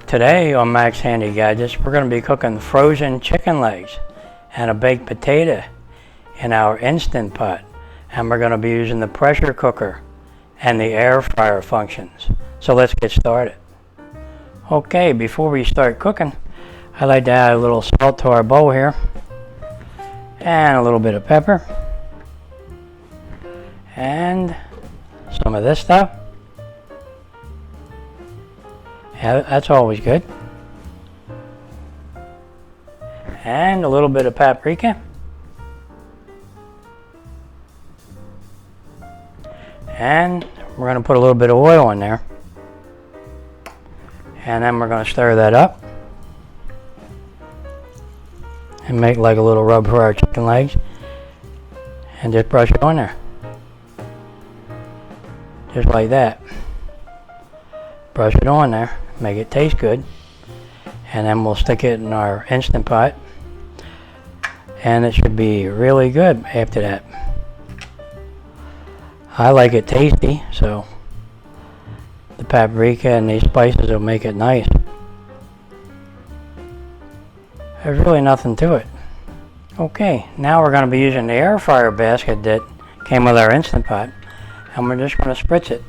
Today on Max Handy Gadgets, we're going to be cooking frozen chicken legs and a baked potato in our Instant Pot. And we're going to be using the pressure cooker and the air fryer functions. So let's get started. Okay, before we start cooking, I like to add a little salt to our bowl here. And a little bit of pepper. And some of this stuff. Yeah, that's always good. And a little bit of paprika. And we're going to put a little bit of oil in there. And then we're going to stir that up. And make like a little rub for our chicken legs. And just brush it on there. Just like that. Brush it on there. Make it taste good. And then we'll stick it in our Instant Pot. And it should be really good after that. I like it tasty, so the paprika and these spices will make it nice. There's really nothing to it. Okay, now we're going to be using the air fryer basket that came with our Instant Pot. And we're just going to spritz it.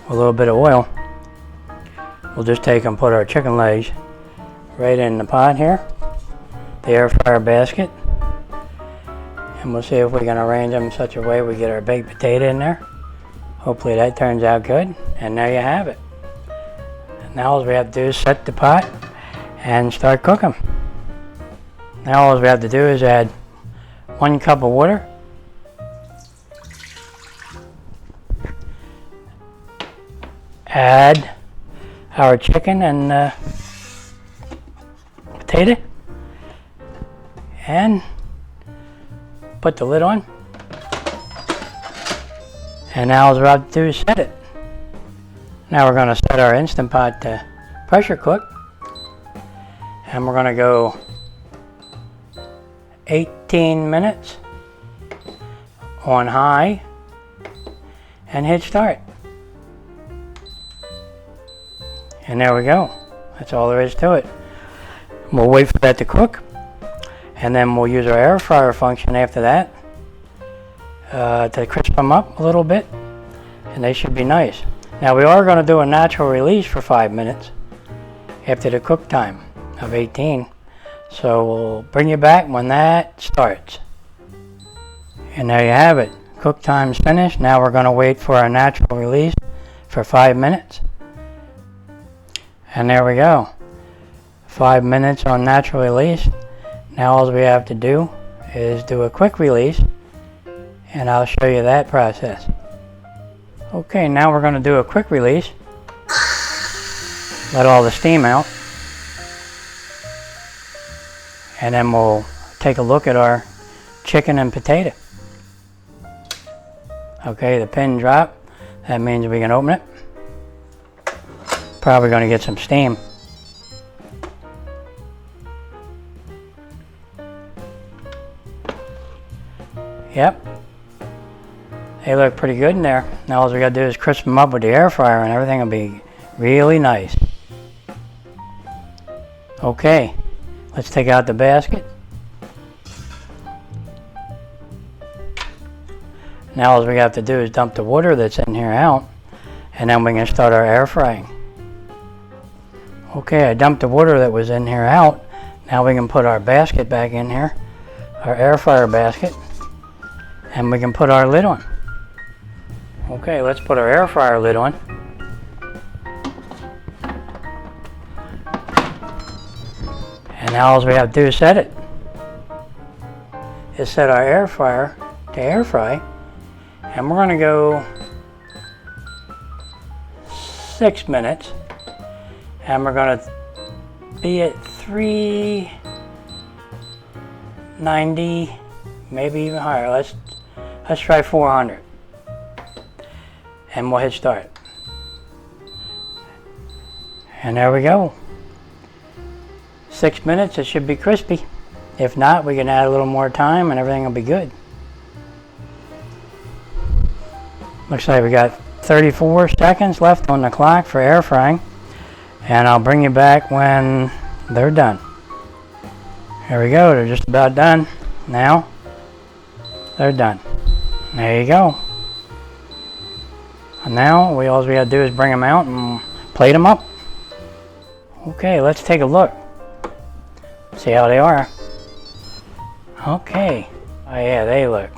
A little bit of oil. We'll just take and put our chicken legs right in the pot here, the air fryer basket, and we'll see if we can arrange them in such a way we get our baked potato in there. Hopefully that turns out good, and there you have it. Now all we have to do is set the pot and start cooking. Now all we have to do is add 1 cup of water. Add our chicken and potato and put the lid on. And now all we're about to do is set it. Now we're going to set our Instant Pot to pressure cook. And we're going to go 18 minutes on high and hit start. And there we go. That's all there is to it. We'll wait for that to cook. And then we'll use our air fryer function after that to crisp them up a little bit. And they should be nice. Now we are going to do a natural release for 5 minutes after the cook time of 18. So we'll bring you back when that starts. And there you have it. Cook time's finished. Now we're going to wait for our natural release for 5 minutes. And there we go. 5 minutes on natural release. Now all we have to do is do a quick release, and I'll show you that process. Okay, now we're going to do a quick release. Let all the steam out. And then we'll take a look at our chicken and potato. Okay, the pin dropped. That means we can open it. Probably going to get some steam. Yep. They look pretty good in there. Now all we got to do is crisp them up with the air fryer and everything will be really nice. Okay, let's take out the basket. Now all we have to do is dump the water that's in here out, and then we can start our air frying. Okay, I dumped the water that was in here out. Now we can put our basket back in here, our air fryer basket, and we can put our lid on. Okay, let's put our air fryer lid on. And now all we have to do is set it. Is set our air fryer to air fry, and we're going to go 6 minutes. And we're going to be at 390, maybe even higher. Let's try 400. And we'll hit start. And there we go. 6 minutes, it should be crispy. If not, we can add a little more time and everything will be good. Looks like we got 34 seconds left on the clock for air frying, and I'll bring you back when they're done. Here we go, they're just about done. Now, they're done. There you go. And now, all we gotta do is bring them out and plate them up. Okay, let's take a look. See how they are. Okay. Oh yeah, they look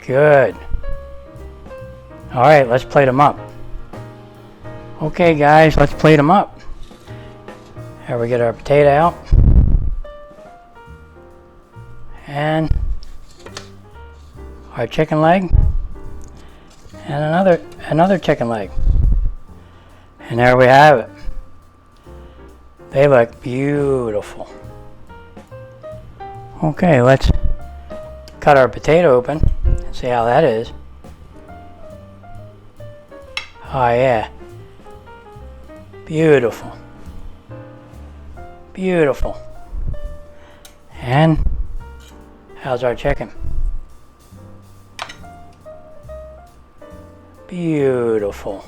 good. Alright, let's plate them up. Okay guys, let's plate them up. Here we get our potato out. And our chicken leg. And another chicken leg. And there we have it. They look beautiful. Okay, let's cut our potato open and see how that is. Oh yeah. Beautiful. Beautiful. And how's our chicken? Beautiful.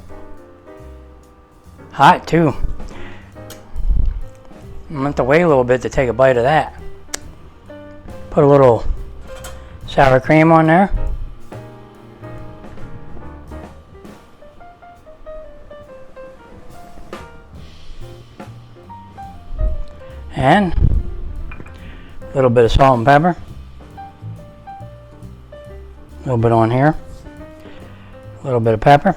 Hot too. I'm gonna have to wait a little bit to take a bite of that. Put a little sour cream on there. And a little bit of salt and pepper. A little bit on here. A little bit of pepper.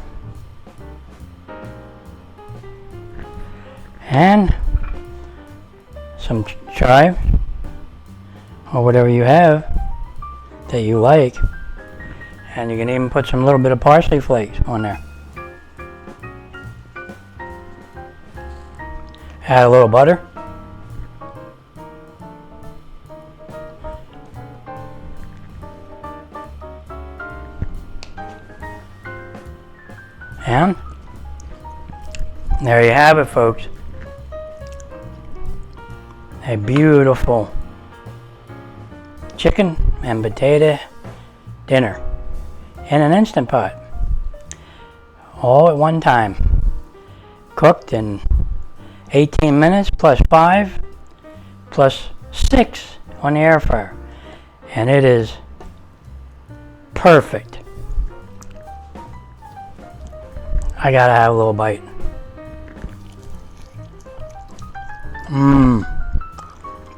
And some chive, or whatever you have that you like. And you can even put some little bit of parsley flakes on there. Add a little butter. And there you have it, folks. A beautiful chicken and potato dinner in an Instant Pot. All at one time. Cooked in 18 minutes plus 5 plus 6 on the air fryer. And it is perfect. I gotta have a little bite.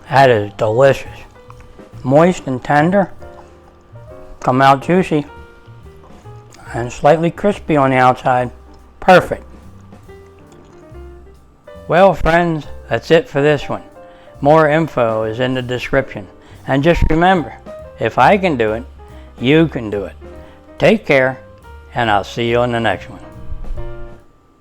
That is delicious. Moist and tender. Come out juicy. And slightly crispy on the outside. Perfect. Well friends, that's it for this one. More info is in the description. And just remember, if I can do it, you can do it. Take care, and I'll see you on the next one.